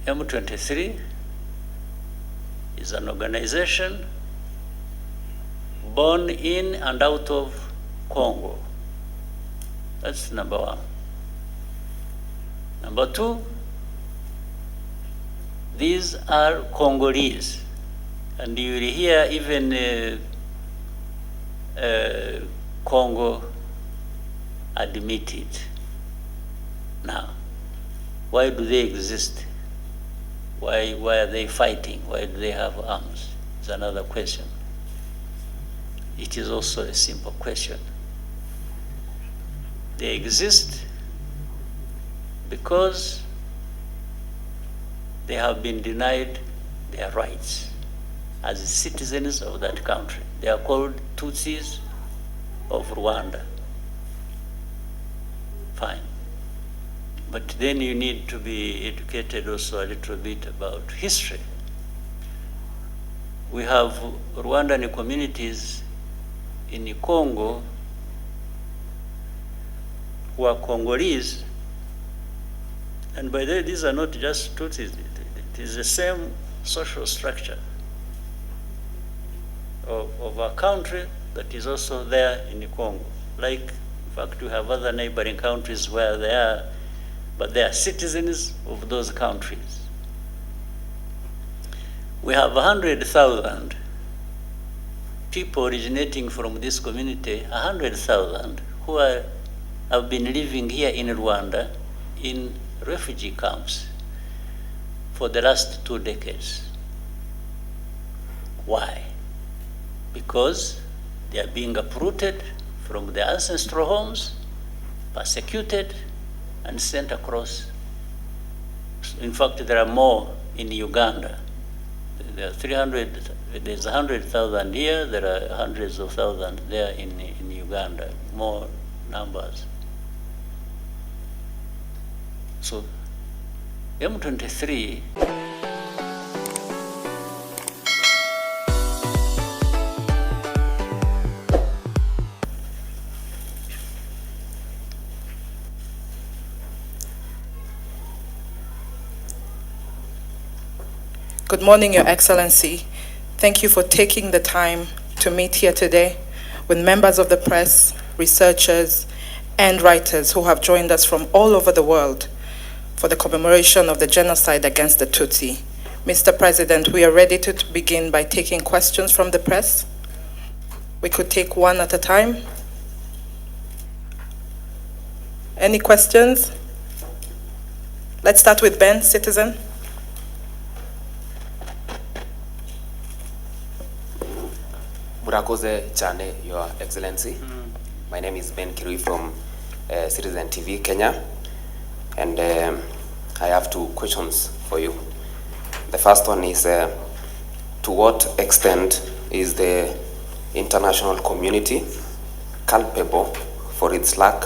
M23 is an organization born in and out of Congo. That's number one. Number two, these are Congolese. And you will hear even Congo admit it. Now, why do they exist? Why are they fighting? Why do they have arms? It's another question. It is also a simple question. They exist because they have been denied their rights as citizens of that country. They are called Tutsis of Rwanda. Fine. But then you need to be educated also a little bit about history. We have Rwandan communities in Congo who are Congolese, and by the way, these are not just Tutsis. It is the same social structure of a country that is also there in Congo. Like, in fact, we have other neighboring countries where they are, but they are citizens of those countries. We have 100,000 people originating from this community, 100,000 who have been living here in Rwanda in refugee camps for the last 2 decades. Why? Because they are being uprooted from their ancestral homes, persecuted, and sent across. In fact, there are more in Uganda. There are 300, there's 100,000 here, there are hundreds of thousands there in Uganda, more numbers. So, M23 Good morning, Your Excellency. Thank you for taking the time to meet here today with members of the press, researchers, and writers who have joined us from all over the world for the commemoration of the genocide against the Tutsi. Mr. President, we are ready to begin by taking questions from the press. We could take one at a time. Any questions? Let's start with Ben, citizen. Murakoze Chane, Your Excellency. My name is Ben Kuri from Citizen TV, Kenya. And I have 2 questions for you. The first one is, to what extent is the international community culpable for its lack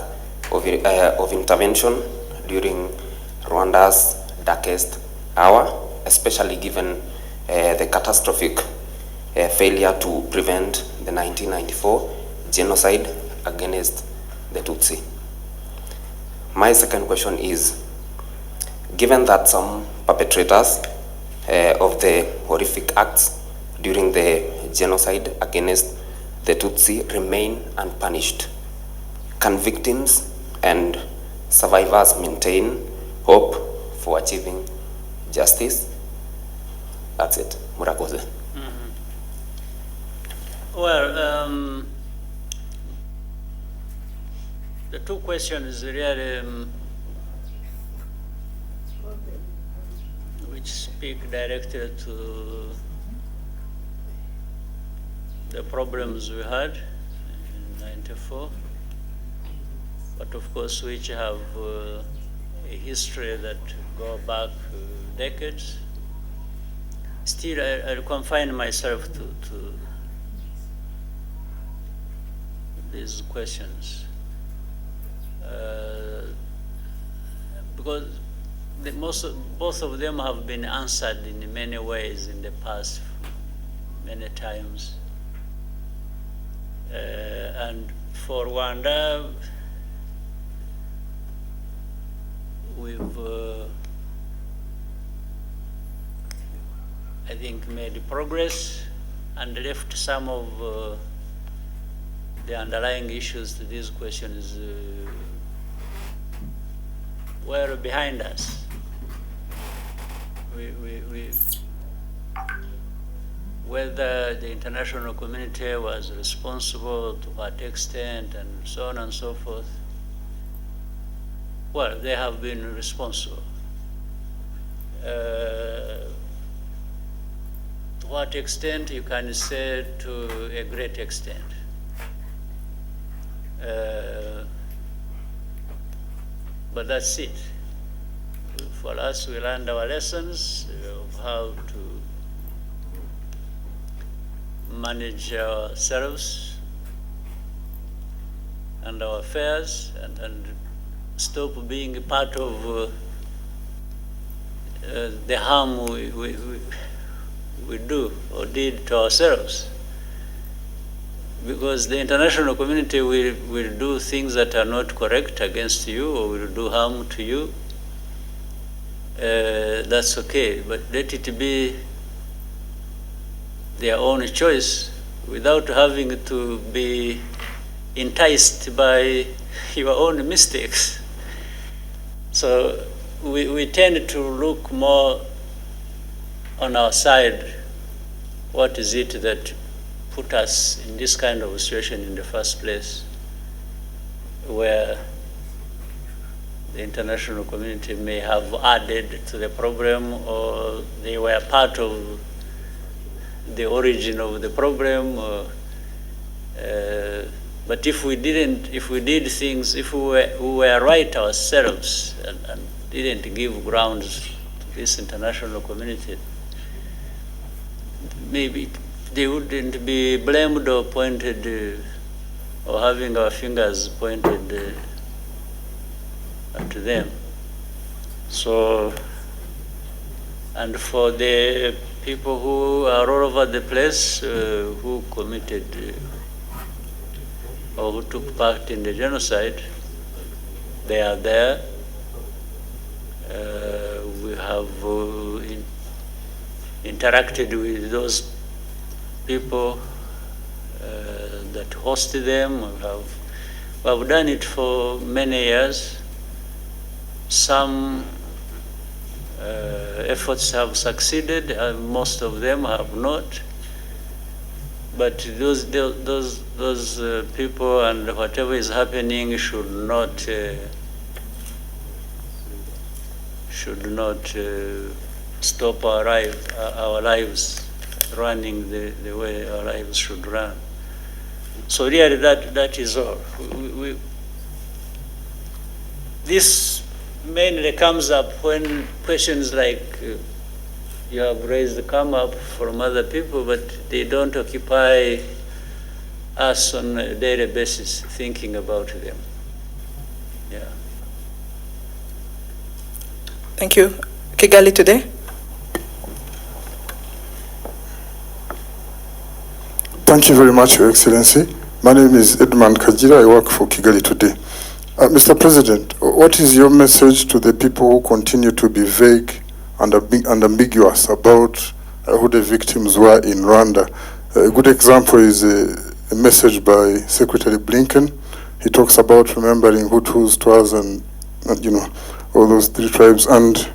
of intervention during Rwanda's darkest hour, especially given the catastrophic failure to prevent the 1994 genocide against the Tutsi? My second question is, given that some perpetrators of the horrific acts during the genocide against the Tutsi remain unpunished, can victims and survivors maintain hope for achieving justice? That's it. Murakoze. Well, the 2 questions really which speak directly to the problems we had in '94, but of course which have a history that go back decades. Still, I'll confine myself to these questions because both of them have been answered in many ways in the past, many times. And for Rwanda, we've I think, made progress and left some of the underlying issues to these questions were behind us. Whether the international community was responsible, to what extent, and so on and so forth, well, they have been responsible. To what extent, you can say to a great extent. But that's it. For us, we learned our lessons of how to manage ourselves and our affairs and stop being a part of the harm we do or did to ourselves. Because the international community will do things that are not correct against you or will do harm to you. That's okay, but let it be their own choice without having to be enticed by your own mistakes. So we tend to look more on our side. What is it that put us in this kind of situation in the first place, where the international community may have added to the problem, or they were part of the origin of the problem. But if we did things, if we were right ourselves and didn't give grounds to this international community, maybe they wouldn't be blamed or pointed or having our fingers pointed to them. So, and for the people who are all over the place who committed or who took part in the genocide, they are there. We have interacted with those people that hosted them. We have done it for many years. Some efforts have succeeded, most of them have not. But those people and whatever is happening should not stop our lives running the way our lives should run. So really that is all. This mainly comes up when questions like you have raised come up from other people, but they don't occupy us on a daily basis thinking about them. Yeah. Thank you. Kigali Today. Thank you very much, Your Excellency. My name is Edmund Kajira. I work for Kigali Today. Mr. President, what is your message to the people who continue to be vague and ambiguous about who the victims were in Rwanda? A good example is a message by Secretary Blinken. He talks about remembering Hutus, Twas, and all those three tribes. And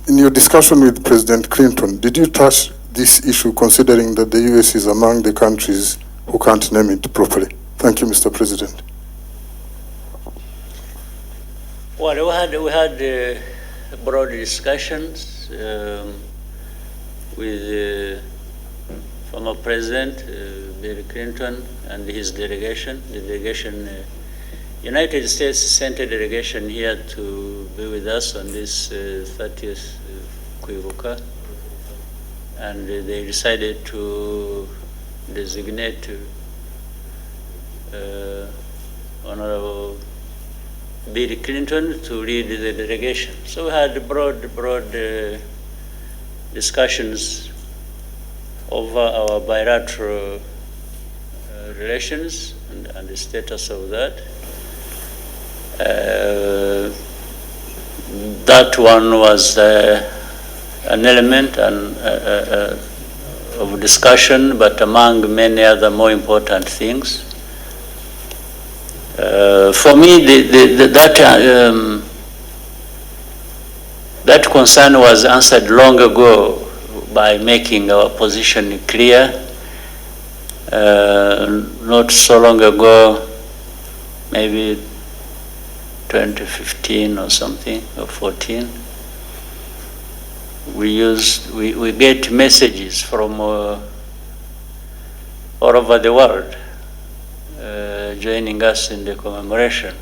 in your discussion with President Clinton, did you touch this issue, considering that the US is among the countries who can't name it properly? Thank you, Mr. President. Well, we had broad discussions with former President Bill Clinton and his delegation. The delegation, United States sent a delegation here to be with us on this 30th Kuyifasha, and they decided to designate Honorable Bill Clinton to lead the delegation. So we had broad discussions over our bilateral relations and the status of that. That one was an element and of discussion, but among many other more important things. For me, that concern was answered long ago by making our position clear. Not so long ago, maybe 2015 or something, or 14. We get messages from all over the world joining us in the commemoration.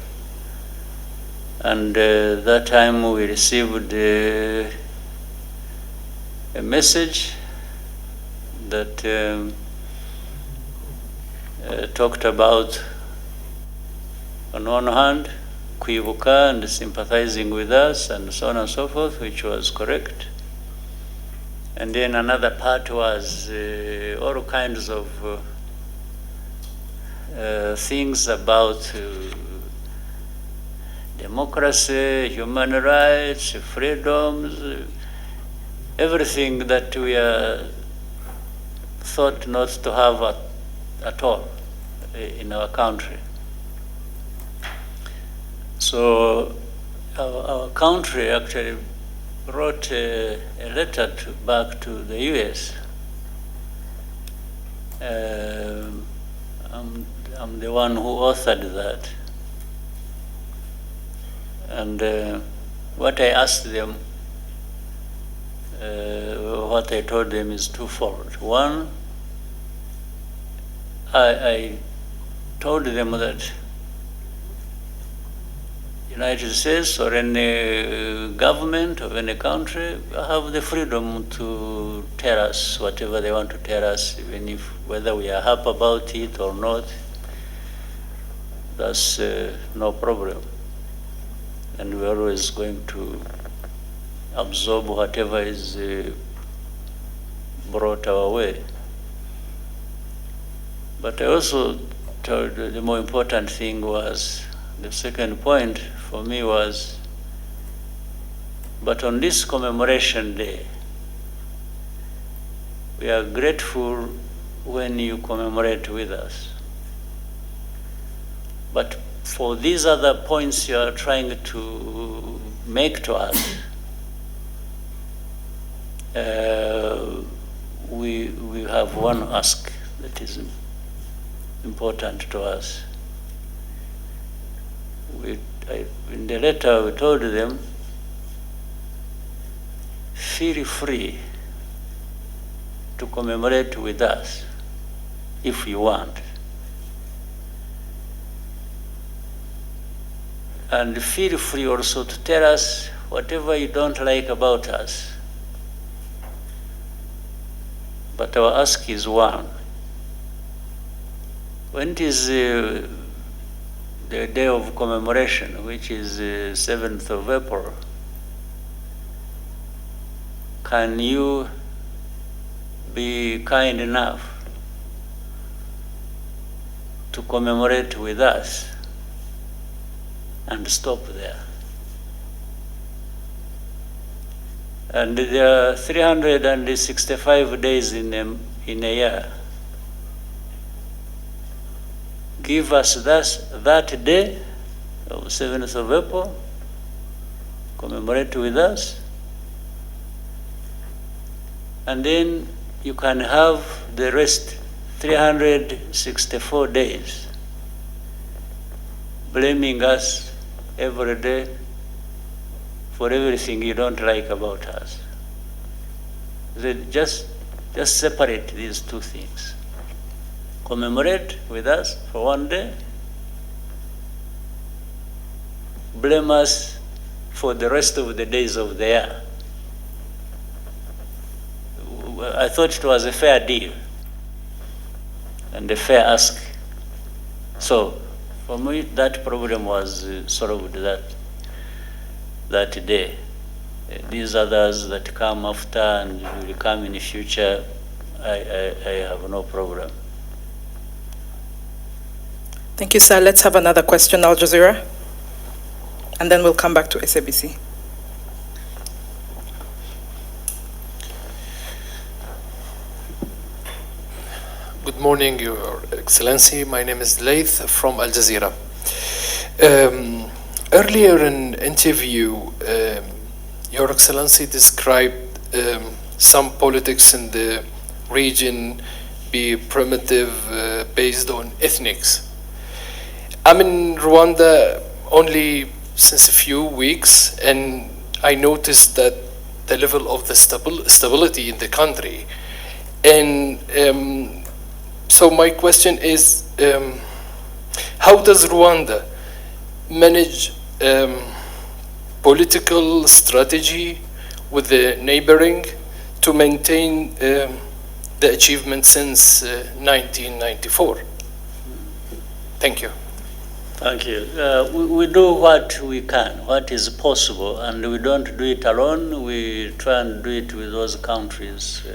And that time we received a message that talked about, on one hand, kwibuka and sympathizing with us and so on and so forth, which was correct. And then another part was all kinds of things about democracy, human rights, freedoms, everything that we are thought not to have at all in our country. So our country actually wrote a letter back to the US. I'm the one who authored that. And what I asked them, what I told them is twofold. One, I told them that United States or any government of any country have the freedom to tell us whatever they want to tell us, even if whether we are happy about it or not. That's no problem. And we're always going to absorb whatever is brought our way. But I also told the more important thing was, the second point for me was, but on this commemoration day, we are grateful when you commemorate with us. But for these other points you are trying to make to us, we have one ask that is important to us. In the letter we told them, feel free to commemorate with us if you want. And feel free also to tell us whatever you don't like about us. But our ask is one. When it is the day of commemoration, which is 7th of April, can you be kind enough to commemorate with us and stop there? And there are 365 days in a year. Give us that day of 7th of April, commemorate with us, and then you can have the rest 364 days blaming us every day for everything you don't like about us. Just separate these two things. Commemorate with us for one day, blame us for the rest of the days of the year. I thought it was a fair deal and a fair ask. So for me, that problem was solved that day. These others that come after and will come in the future, I have no problem. Thank you, sir. Let's have another question, Al Jazeera, and then we'll come back to SABC. Good morning, Your Excellency. My name is Laith from Al Jazeera. Earlier in interview, Your Excellency described some politics in the region be primitive, based on ethnics. I'm in Rwanda only since a few weeks, and I noticed that the level of the stability in the country. And so my question is, how does Rwanda manage political strategy with the neighboring to maintain the achievement since 1994? Thank you. Thank you. We do what we can, what is possible, and we don't do it alone. We try and do it with those countries,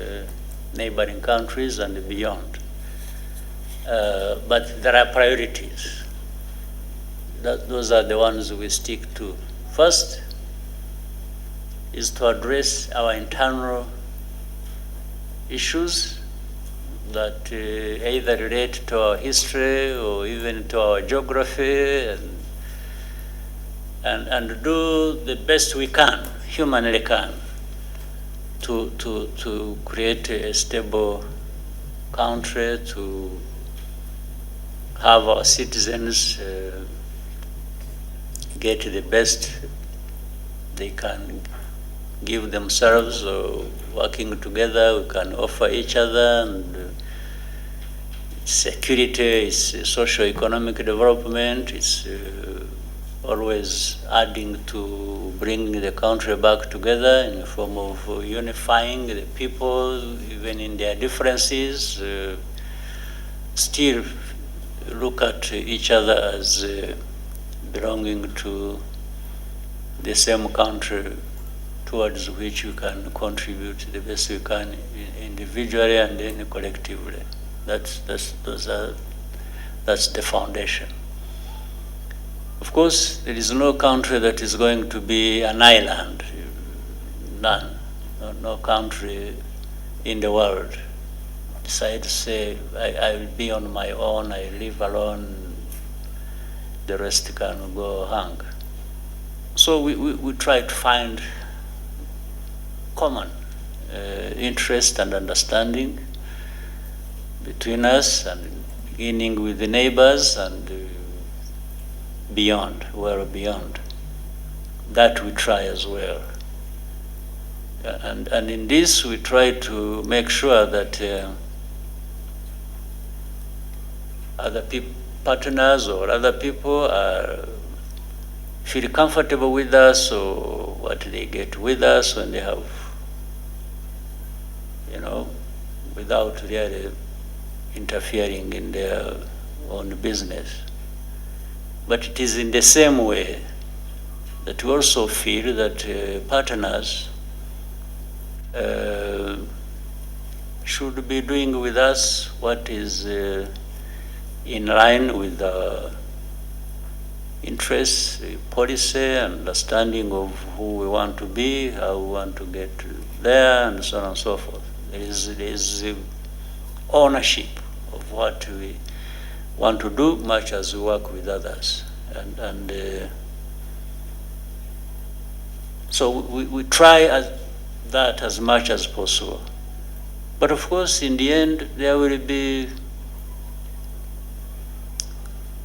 neighboring countries and beyond. But there are priorities. Those are the ones we stick to. First is to address our internal issues that either relate to our history or even to our geography, and do the best we can, humanly can, to create a stable country, to have our citizens get the best they can give themselves, or working together we can offer each other, and security, it's socio-economic development, it's always adding to bringing the country back together in the form of unifying the people, even in their differences, still look at each other as belonging to the same country towards which we can contribute the best we can individually and then collectively. That's the foundation. Of course, there is no country that is going to be an island. None. No country in the world decide to say, I will be on my own, I live alone, the rest can go hang. So we try to find common interest and understanding between us, and beginning with the neighbors and beyond, well beyond. That we try as well. And in this we try to make sure that other partners or other people feel comfortable with us, or what they get with us when they have, without really interfering in their own business. But it is in the same way that we also feel that partners should be doing with us what is in line with the interests, policy, understanding of who we want to be, how we want to get there, and so on and so forth. There is ownership of what we want to do, much as we work with others. And so we try that as much as possible. But of course, in the end, there will be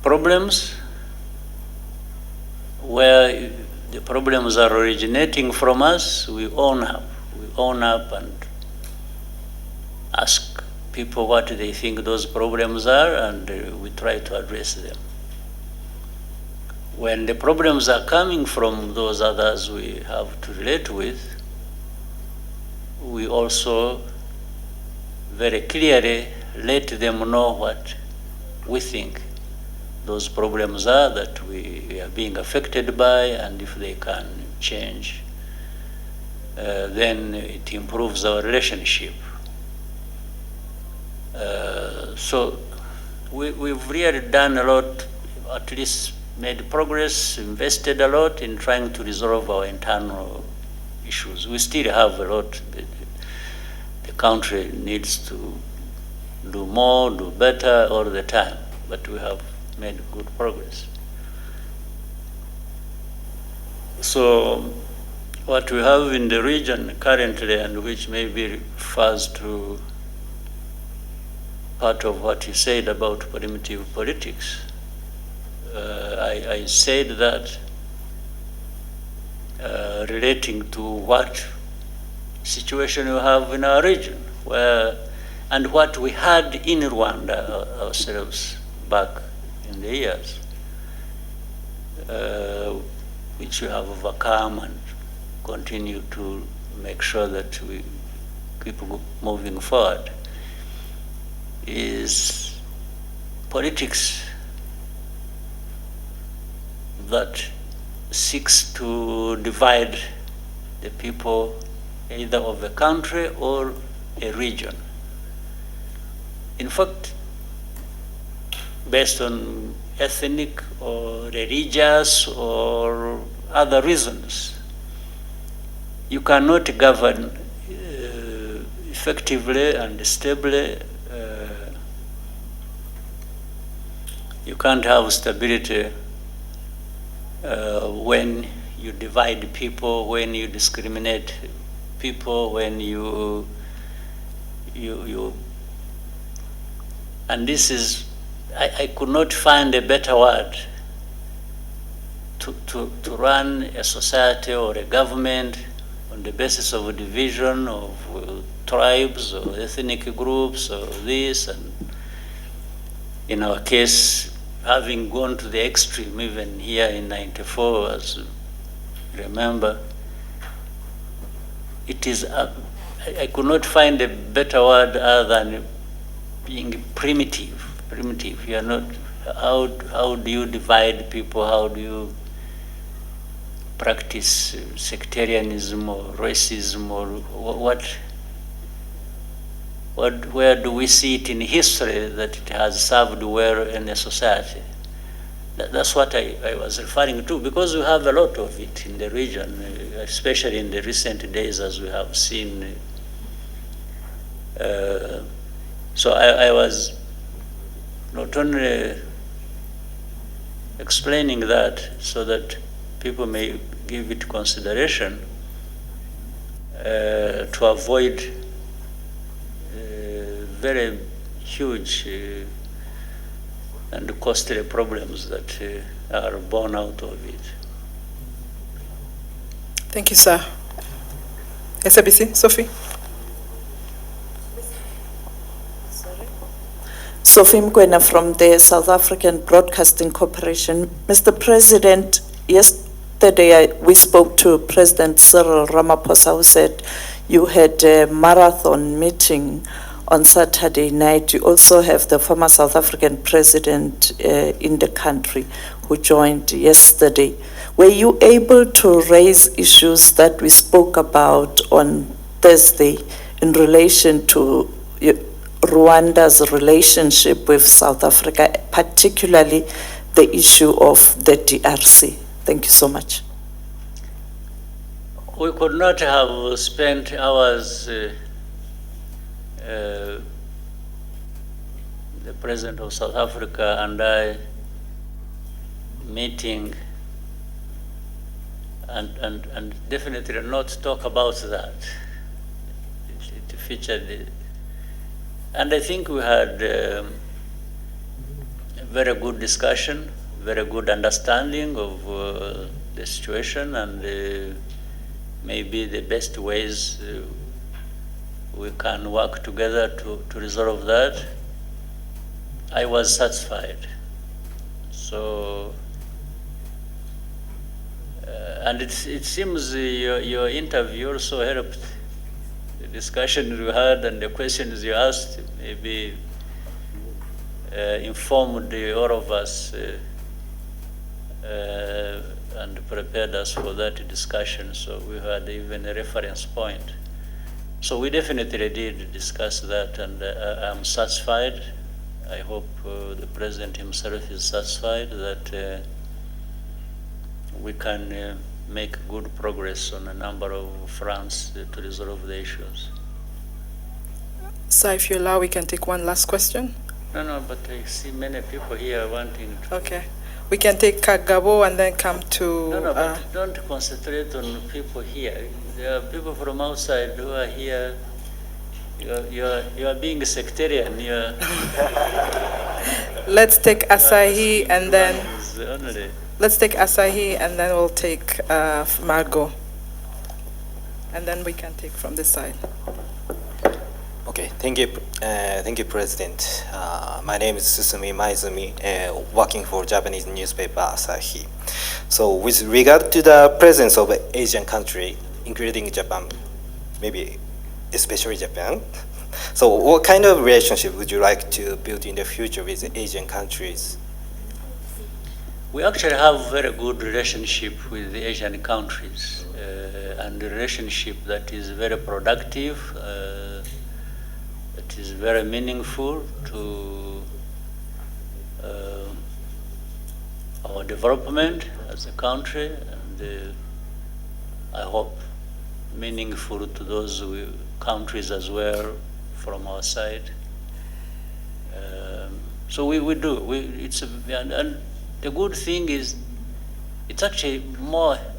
problems where the problems are originating from us. We own up and ask people what they think those problems are, and we try to address them. When the problems are coming from those others we have to relate with, we also very clearly let them know what we think those problems are that we are being affected by, and if they can change, then it improves our relationship. So we've really done a lot, at least made progress, invested a lot in trying to resolve our internal issues. We still have a lot. The country needs to do more, do better all the time, but we have made good progress. So what we have in the region currently, and which maybe refers to part of what you said about primitive politics, I said that relating to what situation we have in our region, and what we had in Rwanda ourselves back in the years, which we have overcome and continue to make sure that we keep moving forward, is politics that seeks to divide the people either of a country or a region. In fact, based on ethnic or religious or other reasons, you cannot govern effectively and stably. You can't have stability when you divide people, when you discriminate people, when you and this is, I could not find a better word to run a society or a government on the basis of a division of tribes or ethnic groups or this, and in our case, having gone to the extreme, even here in '94, as you remember, it is, I could not find a better word other than being primitive. Primitive. You are not, how do you divide people? How do you practice sectarianism or racism, or where do we see it in history that it has served well in a society? That's what I was referring to, because we have a lot of it in the region, especially in the recent days, as we have seen. So I was not only explaining that so that people may give it consideration to avoid very huge and costly problems that are born out of it. Thank you, sir. SABC, Sophie. Sophie Mkwena from the South African Broadcasting Corporation. Mr. President, yesterday we spoke to President Cyril Ramaphosa, who said you had a marathon meeting on Saturday night. You also have the former South African president in the country who joined yesterday. Were you able to raise issues that we spoke about on Thursday in relation to Rwanda's relationship with South Africa, particularly the issue of the DRC? Thank you so much. We could not have spent hours, the President of South Africa and I, meeting and definitely not talk about that. It featured, and I think we had a very good discussion, very good understanding of the situation, and maybe the best ways we can work together to resolve that. I was satisfied. So, and it seems your interview also helped. The discussion you had and the questions you asked maybe informed all of us and prepared us for that discussion. So we had even a reference point. So we definitely did discuss that, and I'm satisfied. I hope the President himself is satisfied that we can make good progress on a number of fronts to resolve the issues. So if you allow, we can take one last question. No, but I see many people here wanting to. Okay. We can take Kagabo and then come to... No, but don't concentrate on people here. There are people from outside who are here. You are being sectarian. Let's take Asahi and then... Only. Let's take Asahi and then we'll take Margot. And then we can take from this side. Okay, thank you, President. My name is Susumi Maizumi, working for Japanese newspaper Asahi. So, with regard to the presence of Asian country, including Japan, maybe especially Japan, so what kind of relationship would you like to build in the future with Asian countries? We actually have a very good relationship with the Asian countries, and a relationship that is very productive. It is very meaningful to our development as a country, and I hope meaningful to those countries as well from our side. So we do. And the good thing is, it's actually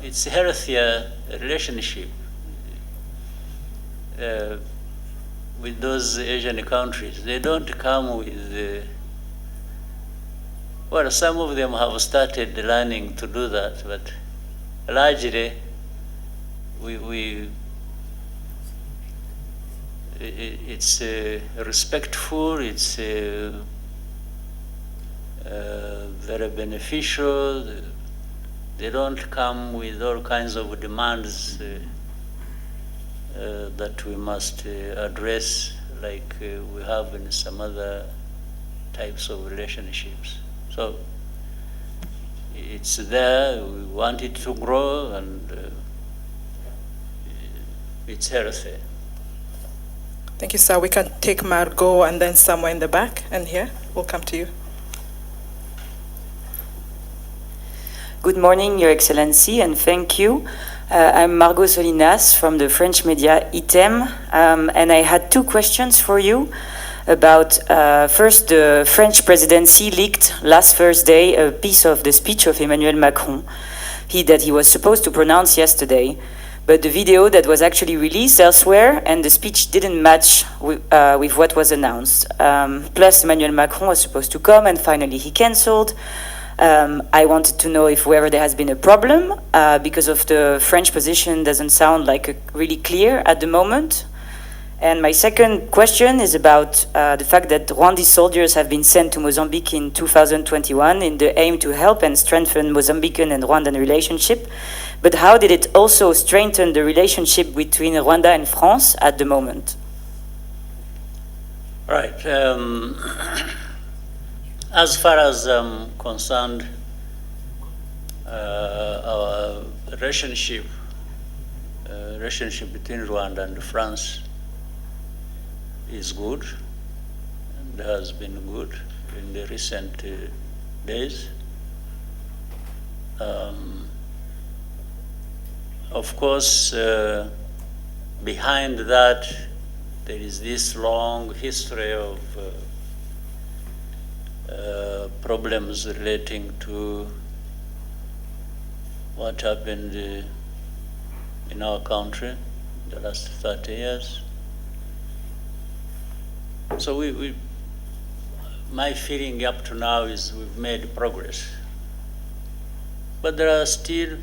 it's a healthier relationship with those Asian countries. They don't come with, well, some of them have started learning to do that, but largely it's respectful, it's very beneficial. They don't come with all kinds of demands that we must address like we have in some other types of relationships. So it's there, we want it to grow, and it's healthy. Thank you, sir. We can take Margot and then somewhere in the back, and here, we'll come to you. Good morning, Your Excellency, and thank you. I'm Margot Solinas from the French media ITEM, and I had two questions for you about, first, the French presidency leaked last Thursday a piece of the speech of Emmanuel Macron that he was supposed to pronounce yesterday, but the video that was actually released elsewhere and the speech didn't match with what was announced. Plus, Emmanuel Macron was supposed to come and finally he cancelled. I wanted to know if whether there has been a problem because of the French position doesn't sound like really clear at the moment. And my second question is about the fact that Rwandese soldiers have been sent to Mozambique in 2021 in the aim to help and strengthen Mozambican and Rwandan relationship. But how did it also strengthen the relationship between Rwanda and France at the moment? Right. As far as concerned, our relationship between Rwanda and France is good, and has been good in the recent days. Of course, behind that, there is this long history of problems relating to what happened in our country in the last 30 years. So my feeling up to now is we've made progress. But there are still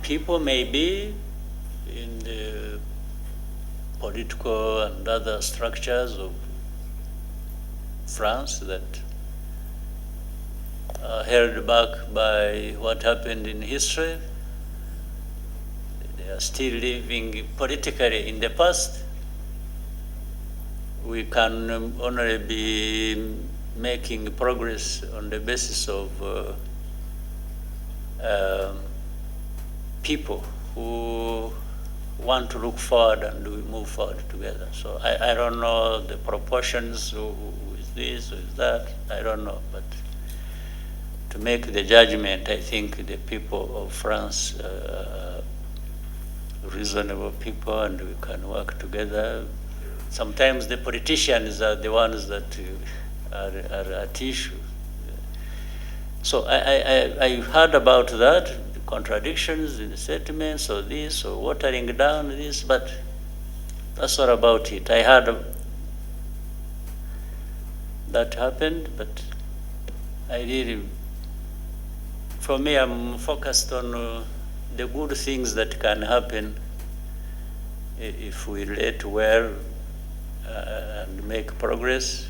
people maybe in the political and other structures of France that are held back by what happened in history. They are still living politically in the past. We can only be making progress on the basis of people who want to look forward and we move forward together. So I don't know the proportions with this, with that, I don't know. But to make the judgment, I think the people of France are reasonable people and we can work together sometimes the politicians are the ones that are at issue. So I heard about that, the contradictions in the settlements, or this, or watering down this, but that's all about it. I heard that happened, but I really, for me, I'm focused on the good things that can happen if we relate well and make progress.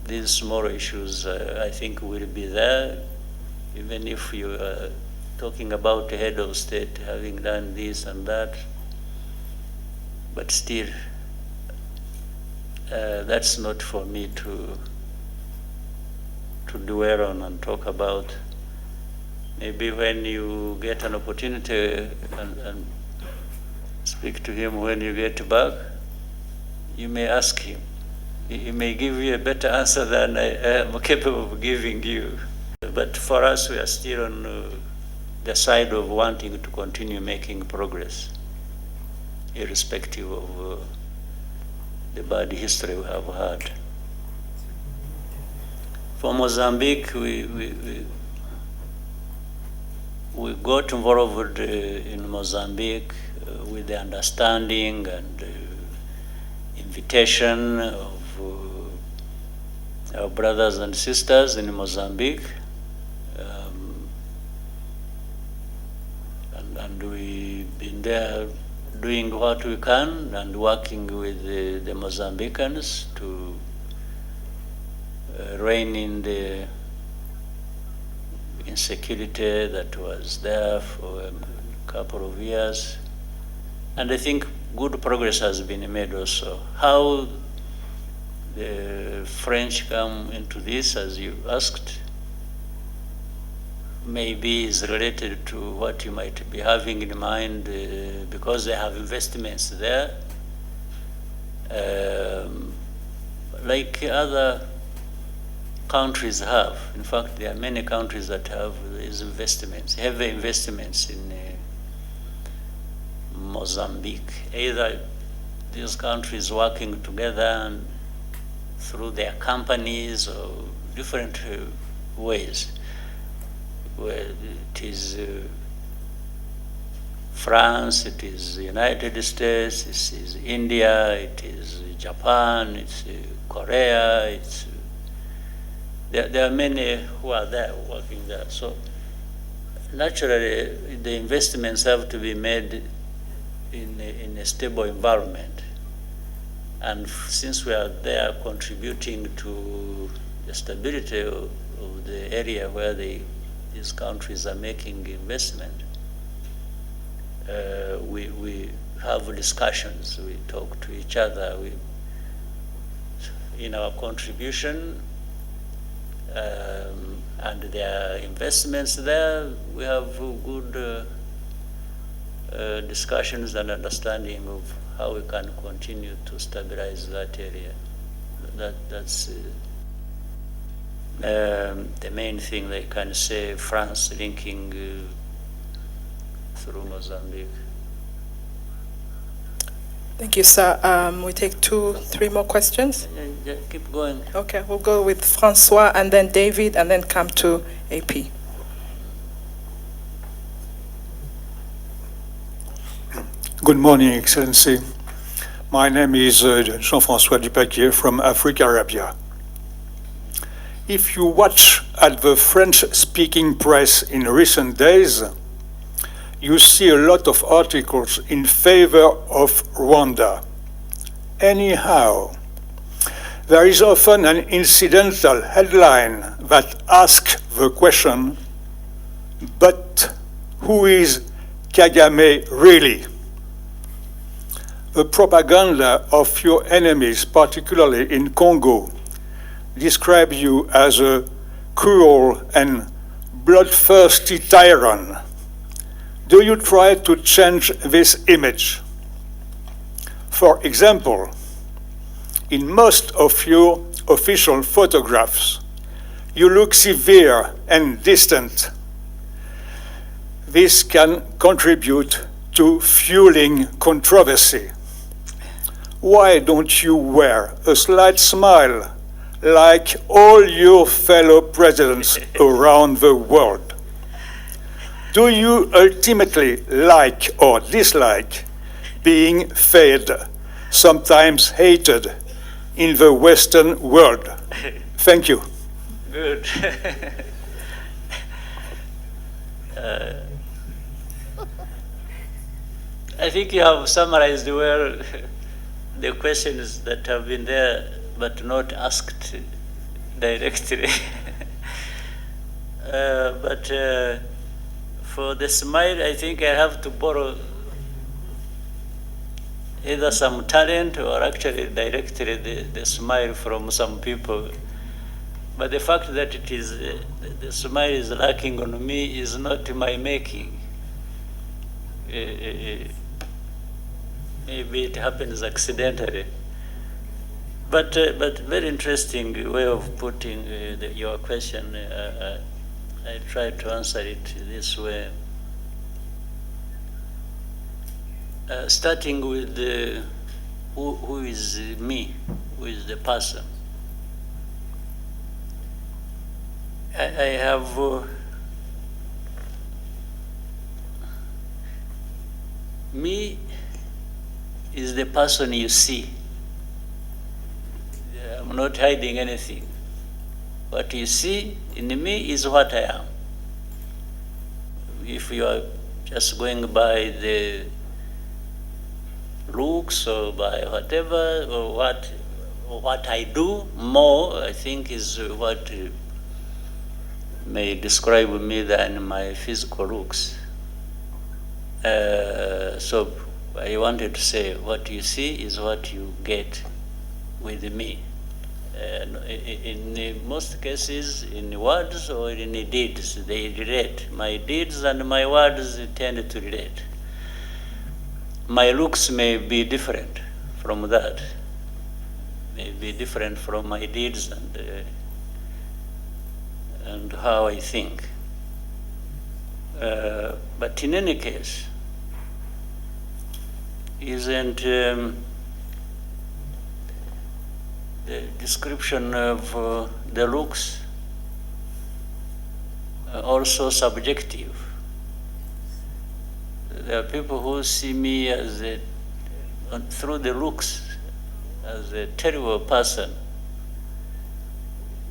These small issues, I think, will be there, even if you are talking about the head of state having done this and that. But still, that's not for me to dwell on and talk about. Maybe when you get an opportunity and speak to him when you get back, you may ask him. He may give you a better answer than I am capable of giving you. But for us, we are still on the side of wanting to continue making progress, irrespective of the bad history we have had. For Mozambique, we got involved in Mozambique with the understanding and invitation of our brothers and sisters in Mozambique, and we've been there doing what we can and working with the Mozambicans to rein in the insecurity that was there for a couple of years. And I think good progress has been made also. How the French come into this, as you asked, maybe is related to what you might be having in mind, because they have investments there, like other countries have. In fact, there are many countries that have these investments, heavy investments in Mozambique. Either these countries working together and through their companies or different ways, where it is France, it is the United States, it is India, it is Japan, it's Korea, it's there are many who are there working there. So naturally, the investments have to be made in a stable environment. And since we are there contributing to the stability of the area where these countries are making investment, we have discussions, we talk to each other. In our contribution and their investments there, we have good discussions and understanding of how we can continue to stabilize that area. That's the main thing they can say, France linking through Mozambique. Thank you, sir. We take 3 more questions. Yeah, keep going. Okay, we'll go with Francois and then David and then come to AP. Good morning, Excellency. My name is Jean-François Dupaquier from Africa, Arabia. If you watch at the French-speaking press in recent days, you see a lot of articles in favor of Rwanda. Anyhow, there is often an incidental headline that asks the question, but who is Kagame really? The propaganda of your enemies, particularly in Congo, describe you as a cruel and bloodthirsty tyrant. Do you try to change this image? For example, in most of your official photographs, you look severe and distant. This can contribute to fueling controversy. why don't you wear a slight smile like all your fellow presidents around the world? Do you ultimately like or dislike being fed, sometimes hated, in the Western world? Thank you. Good. I think you have summarized well the questions that have been there but not asked directly. But for the smile, I think I have to borrow either some talent or actually directly the smile from some people. But the fact that it is the smile is lacking on me is not my making. Maybe it happens accidentally. But very interesting way of putting your question. I try to answer it this way. Starting with who is me, who is the person. I have me is the person you see. I'm not hiding anything. What you see in me is what I am. If you are just going by the looks or by whatever, or what I do more, I think is what may describe me than my physical looks. So I wanted to say what you see is what you get with me. In most cases, in words or in deeds, they relate. My deeds and my words tend to relate. My looks may be different from that, may be different from my deeds and how I think. But in any case, isn't the description of the looks also subjective? There are people who see me as through the looks as a terrible person.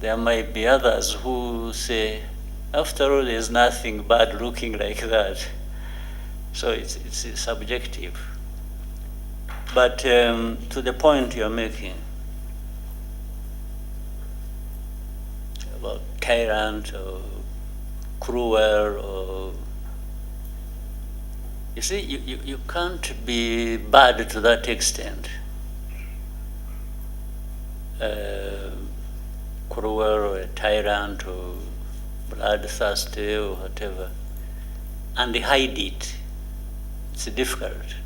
There might be others who say, after all, there's nothing bad looking like that. So it's subjective. But to the point you're making about tyrant or cruel, or you see, you can't be bad to that extent. Cruel or a tyrant or bloodthirsty or whatever, and hide it. It's difficult.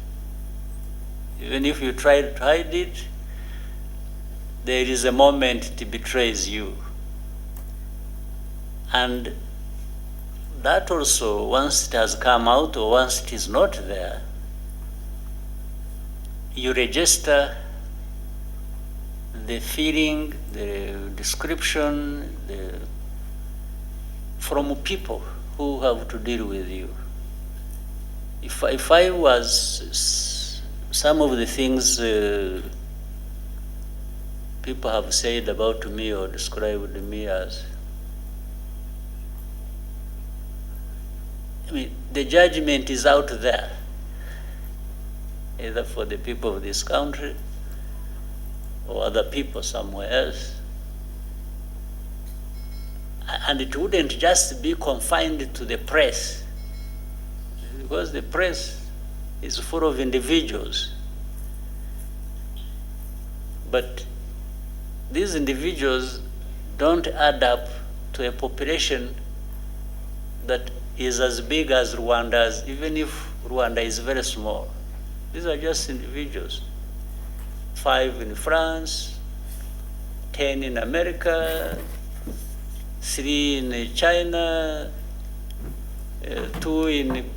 Even if you try to hide it, there is a moment it betrays you. And that also, once it has come out or once it is not there, you register the feeling, the description, from people who have to deal with you. If I was some of the things people have said about me or described me as, I mean, the judgment is out there, either for the people of this country or other people somewhere else. And it wouldn't just be confined to the press, because the press is full of individuals. But these individuals don't add up to a population that is as big as Rwanda's, even if Rwanda is very small. These are just individuals. 5 in France, 10 in America, 3 in China, 2 in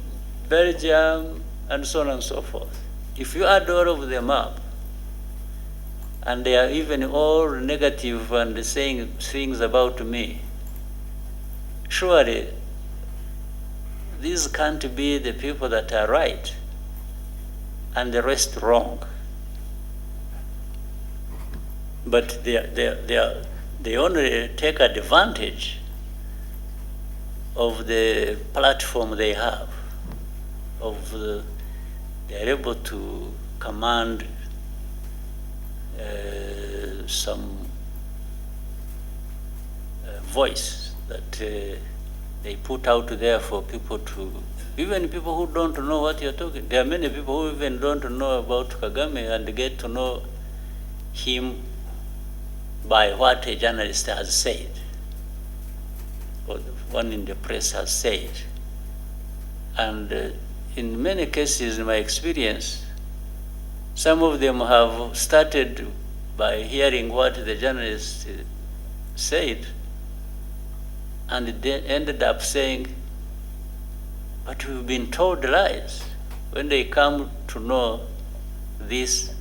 Belgium, and so on and so forth. If you add all of them up, and they are even all negative and saying things about me. Surely, these can't be the people that are right and the rest wrong. But they only take advantage of the platform they have, they are able to command some voice that they put out there for people to, even people who don't know what you're talking. There are many people who even don't know about Kagame and get to know him by what a journalist has said, or one in the press has said. And in many cases, in my experience, some of them have started by hearing what the journalist said, and they ended up saying, but we've been told lies, when they come to know this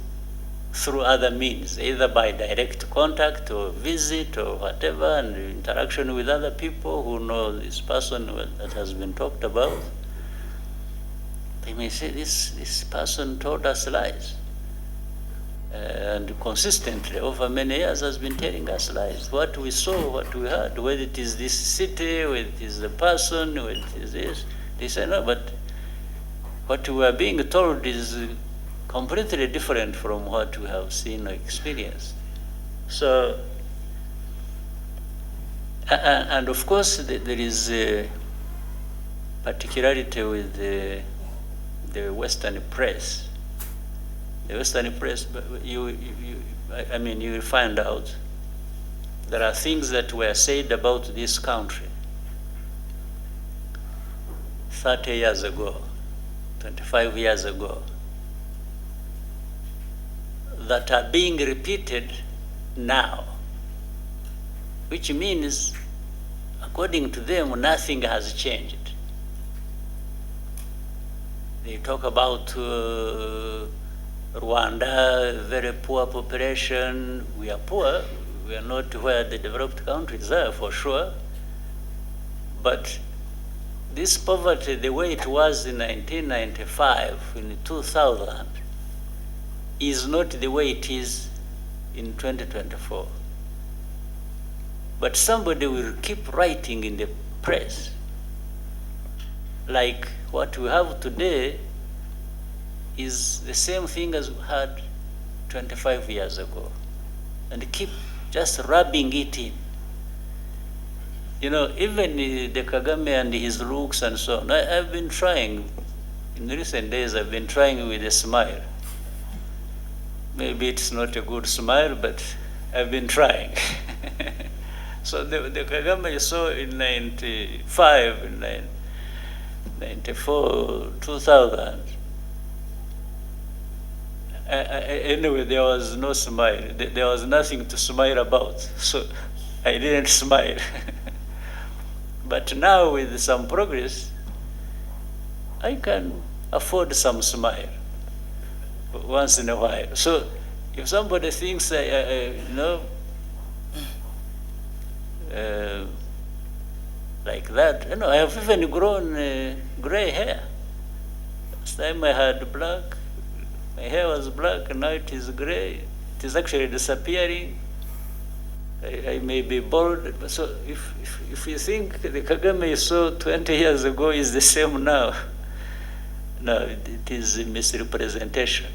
through other means, either by direct contact or visit or whatever, and interaction with other people who know this person that has been talked about. They may say, this person told us lies. And consistently, over many years, has been telling us lies. What we saw, what we heard, whether it is this city, whether it is the person, whether it is this, they say, no, but what we are being told is completely different from what we have seen or experienced. So, and of course, there is a particularity with the Western press. The Western press, you will find out there are things that were said about this country 30 years ago, 25 years ago, that are being repeated now, which means, according to them, nothing has changed. They talk about Rwanda, very poor population. We are poor. We are not where the developed countries are, for sure. But this poverty, the way it was in 1995, in 2000, is not the way it is in 2024. But somebody will keep writing in the press, like what we have today is the same thing as we had 25 years ago, and keep just rubbing it in. You know, even the Kagame and his looks and so on, I've been trying, in recent days, I've been trying with a smile. Maybe it's not a good smile, but I've been trying. So the Kagame you saw in 95, in 94, 2000, anyway, there was no smile. There was nothing to smile about. So I didn't smile. But now with some progress, I can afford some smile once in a while. So if somebody thinks, like that, I have even grown gray hair. Last time I had black, my hair was black, and now it is gray. It is actually disappearing. I may be bald, but so if you think the Kagame you saw 20 years ago is the same now, no, it is a misrepresentation.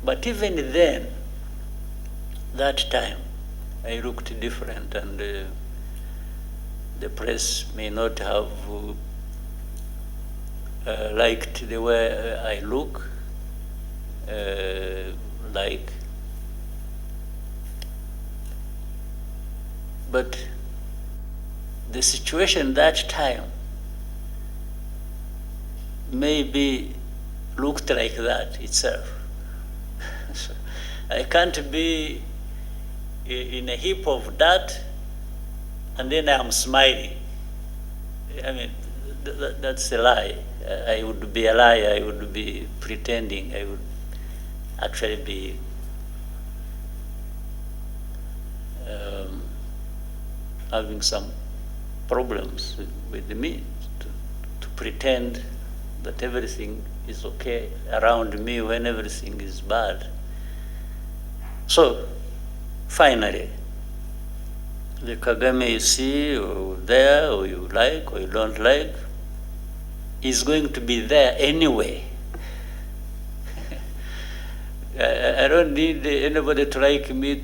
But even then, that time, I looked different, and the press may not have liked the way I look, but the situation that time maybe looked like that itself. So I can't be in a heap of dirt and then I'm smiling. I mean, that's a lie. I would be a liar. I would be pretending. I would actually be having some problems with me, to pretend that everything is okay around me when everything is bad. So, finally, the Kagame you see or there, or you like or you don't like, is going to be there anyway. I don't need anybody to like me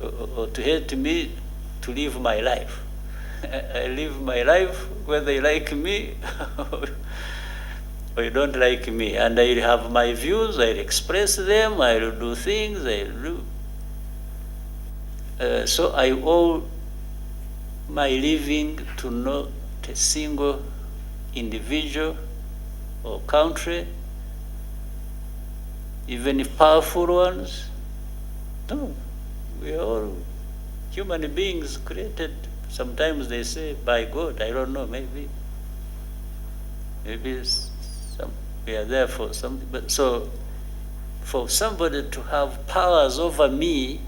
or to hate me to live my life. I live my life whether you like me or you don't like me. And I have my views, I express them, I will do things, I will do. So I owe my living to not a single individual or country, even if powerful ones. No, we are all human beings created, sometimes they say by God, I don't know, maybe we are there for something. But so for somebody to have powers over me,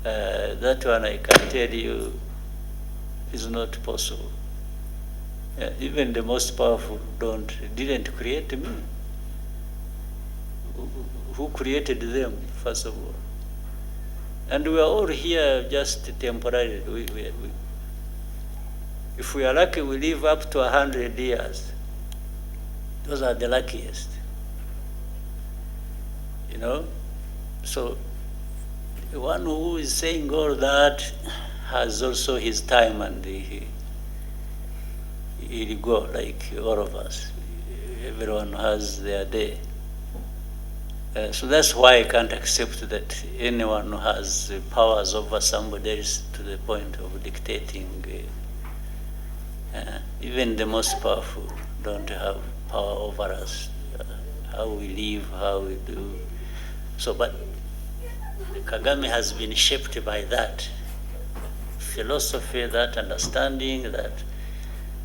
that one I can tell you is not possible. Even the most powerful didn't create me. Who created them, first of all? And we are all here just temporarily. If we are lucky, we live up to 100 years. Those are the luckiest. You know? So the one who is saying all that has also his time, and he'll go like all of us. Everyone has their day. So that's why I can't accept that anyone who has powers over somebody else to the point of dictating. Even the most powerful don't have power over us, how we live, how we do. So, but Kagame has been shaped by that philosophy, that understanding, that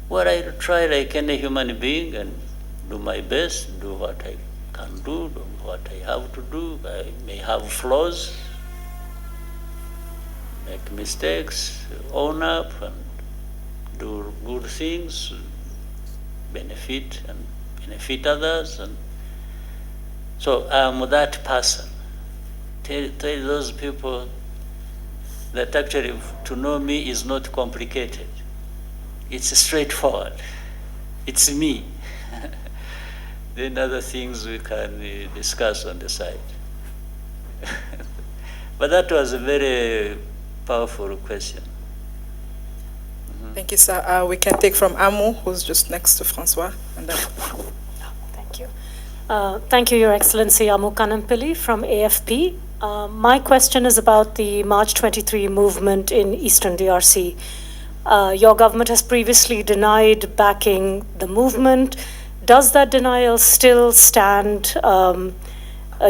well, I try like any human being and do my best, do what I can do what I have to do. I may have flaws, make mistakes, own up and do good things, benefit others. And so I'm that person. Tell those people that actually to know me is not complicated. It's straightforward. It's me. Then other things we can discuss on the side. But that was a very powerful question. Thank you, sir. We can take from Amu, who's just next to Francois. And then... Thank you. Thank you, Your Excellency, Amu Kanampili from AFP. My question is about the March 23 movement in Eastern DRC. Your government has previously denied backing the movement. Does that denial still stand a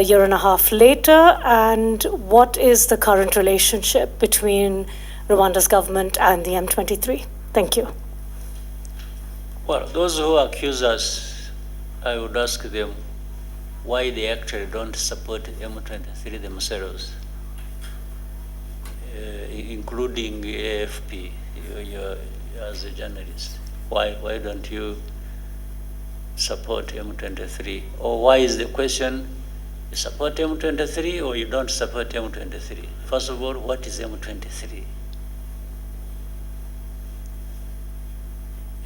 year and a half later? And what is the current relationship between Rwanda's government and the M23? Thank you. Well, those who accuse us, I would ask them why they actually don't support M23 themselves, including AFP, you as a journalist. Why don't you support M23? Or why is the question, you support M23 or you don't support M23? First of all, what is M23?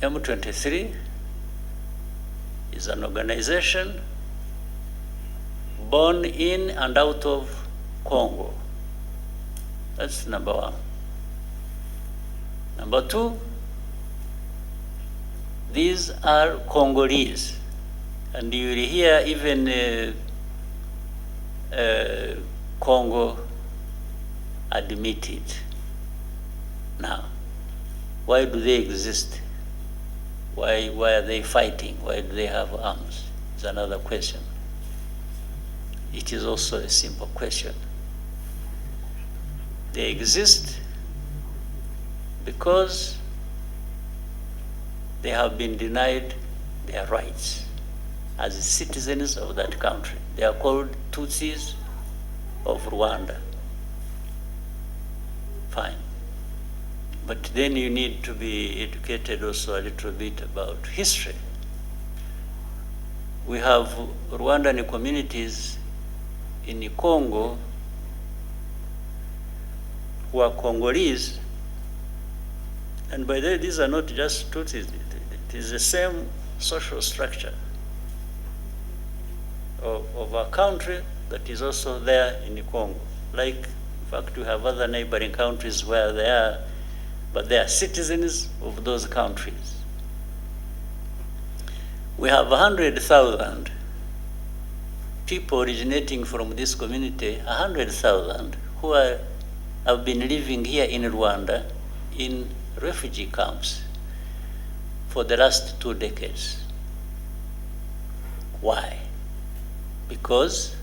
M23 is an organization born in and out of Congo. That's number one. Number two, these are Congolese. And you will hear even Congo admit it. Now, why do they exist? Why are they fighting? Why do they have arms? It's another question. It is also a simple question. They exist because they have been denied their rights as citizens of that country. They are called Tutsis of Rwanda. Fine. But then you need to be educated also a little bit about history. We have Rwandan communities in Congo who are Congolese, and by the way, these are not just Tutsis, it is the same social structure of a country that is also there in Congo. Like, in fact, we have other neighboring countries where they are, but they are citizens of those countries. We have 100,000 people originating from this community, 100,000 who have been living here in Rwanda in refugee camps for the last 2 decades. Why? Because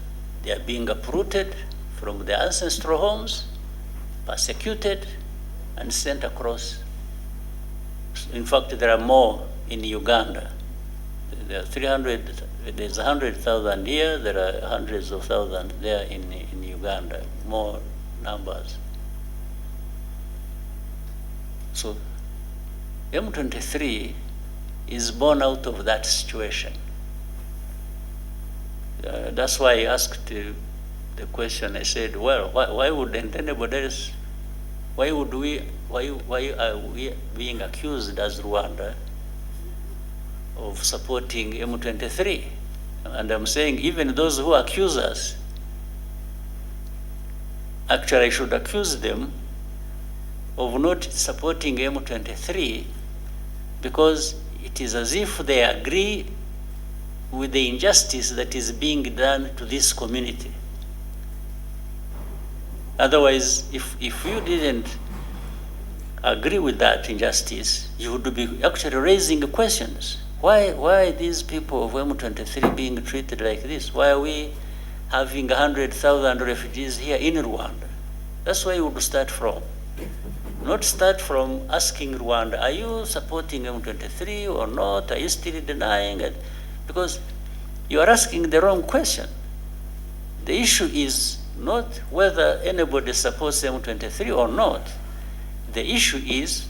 they are being uprooted from their ancestral homes, persecuted, and sent across. In fact, there are more in Uganda. There are 300, there's 100,000 here, there are hundreds of thousands there in Uganda, more numbers. So M23 is born out of that situation. That's why I asked the question. I said, well, why wouldn't anybody else, why are we being accused as Rwanda of supporting M23? And I'm saying even those who accuse us, actually I should accuse them of not supporting M23 because it is as if they agree with the injustice that is being done to this community. Otherwise, if you didn't agree with that injustice, you would be actually raising questions. Why these people of M23 being treated like this? Why are we having 100,000 refugees here in Rwanda? That's where you would start from. Not start from asking Rwanda, are you supporting M23 or not? Are you still denying it? Because you are asking the wrong question. The issue is not whether anybody supports M23 or not. The issue is,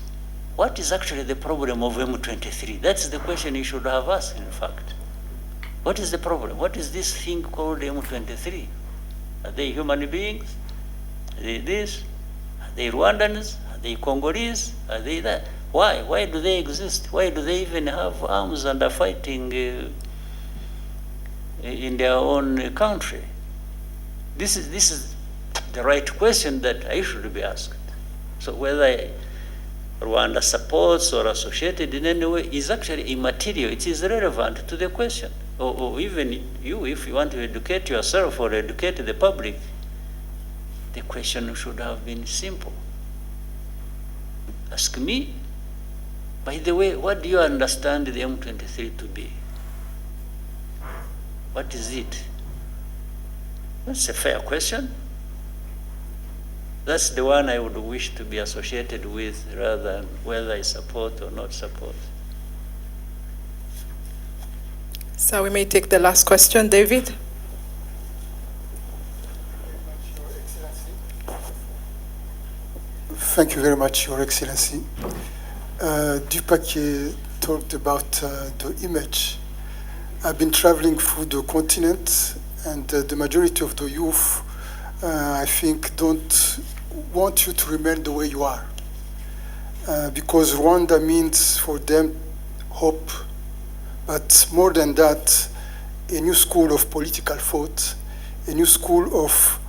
what is actually the problem of M23? That's the question you should have asked, in fact. What is the problem? What is this thing called M23? Are they human beings? Are they this? Are they Rwandans? Are they Congolese? Are they that? Why? Why do they exist? Why do they even have arms and are fighting in their own country? This is the right question that I should be asked. So whether Rwanda supports or associated in any way is actually immaterial. It is relevant to the question. Or even you, if you want to educate yourself or educate the public, the question should have been simple. Ask me, by the way, what do you understand the M23 to be? What is it? That's a fair question. That's the one I would wish to be associated with rather than whether I support or not support. So we may take the last question, David. Thank you very much, Your Excellency. Dupac talked about the image. I've been traveling through the continent, and the majority of the youth, I think, don't want you to remain the way you are. Because Rwanda means for them hope, but more than that, a new school of political thought, a new school of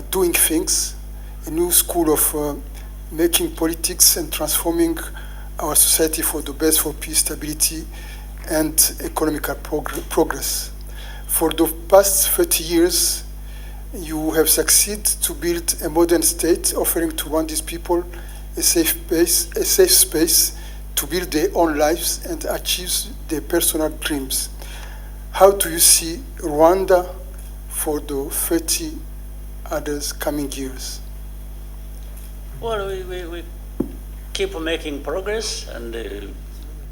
doing things, a new school of making politics and transforming our society for the best, for peace, stability, and economical progress. For the past 30 years, you have succeeded to build a modern state, offering to Rwandese people a safe space to build their own lives and achieve their personal dreams. How do you see Rwanda for the 30 others coming years? Well, we keep making progress and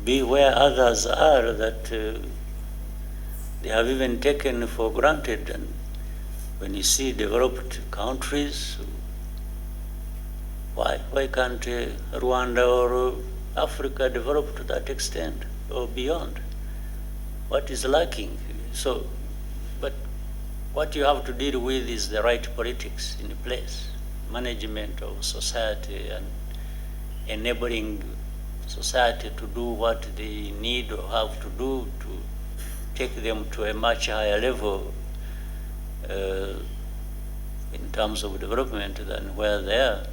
be where others are that they have even taken for granted. And when you see developed countries Why can't Rwanda or Africa develop to that extent or beyond? What is lacking? So, but what you have to deal with is the right politics in place, management of society and enabling society to do what they need or have to do to take them to a much higher level in terms of development than where they are.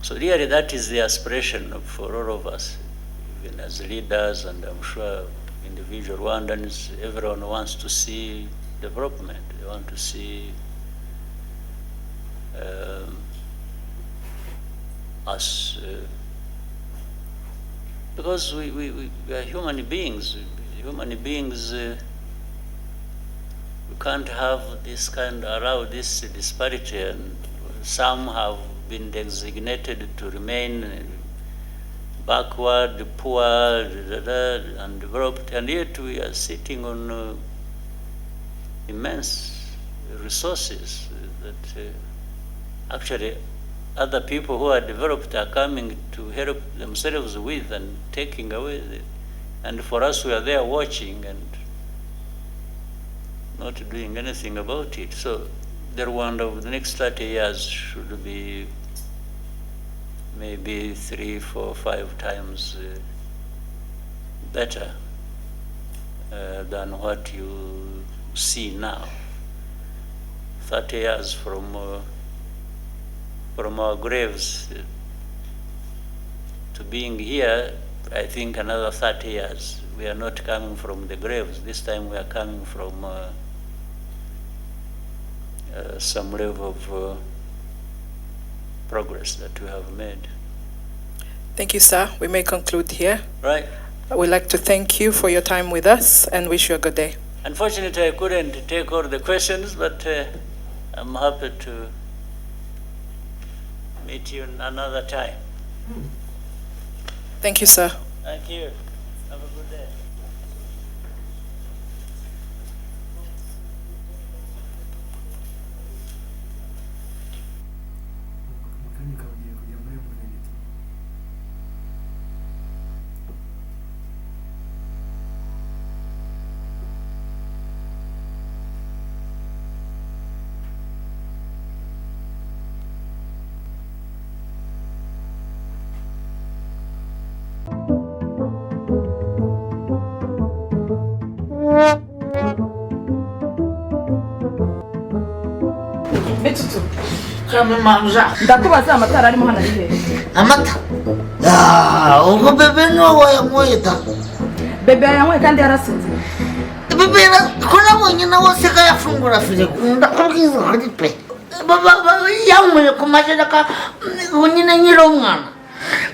So really that is the aspiration for all of us, even as leaders, and I'm sure individual Rwandans, everyone wants to see development. They want to see us, because we are human beings. Human beings, we can't have this allow this disparity, and some have been designated to remain backward, poor, undeveloped, and yet we are sitting on immense resources that actually other people who are developed are coming to help themselves with and taking away. And for us, we are there watching and not doing anything about it. So the Rwanda of the next 30 years should be maybe 3, 4, 5 times better than what you see now. 30 years from our graves to being here, I think another 30 years. We are not coming from the graves. This time we are coming from some level of progress that we have made. Thank you, sir. We may conclude here. Right. We'd like to thank you for your time with us and wish you a good day. Unfortunately, I couldn't take all the questions, but I'm happy to meet you another time. Thank you, sir. Thank you. Have a good day. ndakubaza amatara arimo hano ari hehe amata ubwo bebe niwo wayanyweye da bebe yanyweye kandi yarasinze bebe ko nabonye nawe se kayafungura firigo ndakubwiza kuri pe yanyweye ku majereka nyine nyiri umwana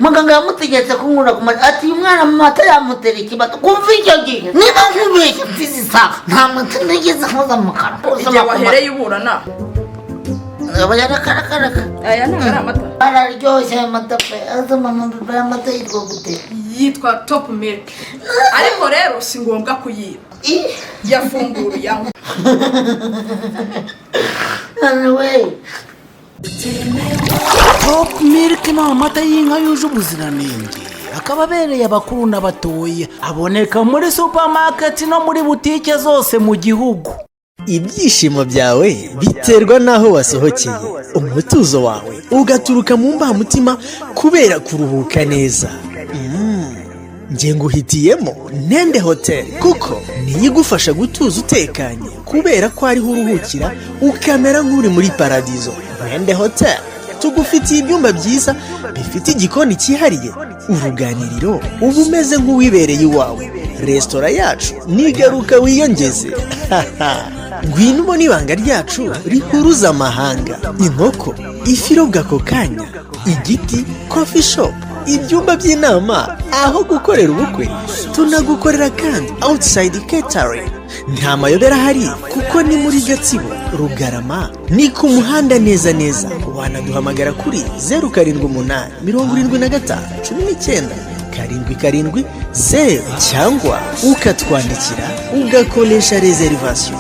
muganga yamutegetse kunyura ku majereka ati uyu mwana mu mata yamutera ikibazo kumva icyo gihe niba nkubeshye mfize isaha nta mata nigeze nkoza mu kanwa igihe wahereye uburana aya ntabwo ari amata araryoshye aya mata pe azama amabiba y'amata yitwa gute yitwa top milk ariko rero si ngombwa kuyiba yafungura yanywa top milk ni amata y'inka yuje ubuziranenge akaba abereye abakuru n'abatoya aboneka muri supermarket no muri butike zose mu gihugu. Ibyishimo byawe biterwa naho wasohokeye, umutuzo wawe ugaturuka mu mbamutima kubera kuruhuka neza. Nje nguhitiyemo Nende Hotel kuko niyo igufasha gutuza utekanye kubera ko ariho uruhukira ukamera nk'uri muri paradizo. Nende Hotel tugufitiye ibyumba byiza bifite igikoni cyihariye, uruganiriro uba umeze nk'uwibereye iwawe. Resitora yacu nigaruka wiyongeze. Ngwino ubona ibanga ryacu rihuruza amahanga, inkoko ifirobwa ako kanya, igiti, coffee shop, ibyumba by'inama, aho gukorera ubukwe. Tunagukorera kandi outside catering. Nta mayobera hari kuko ni muri Gatsibo, Rugarama, ni ku muhanda neza neza. Wanaduhamagara kuri 078 75 19 7 0 cyangwa ukatwandikira ugakoresha reservation.